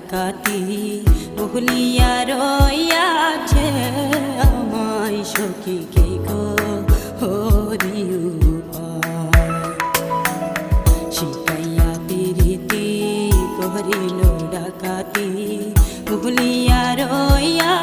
ডাকাতি ভুলিয়া রইয়াছে আমায় সখী কে গো হরি শিখাইয়া প্রীতি করিল ডাকাতি ভুলিয়া রইয়া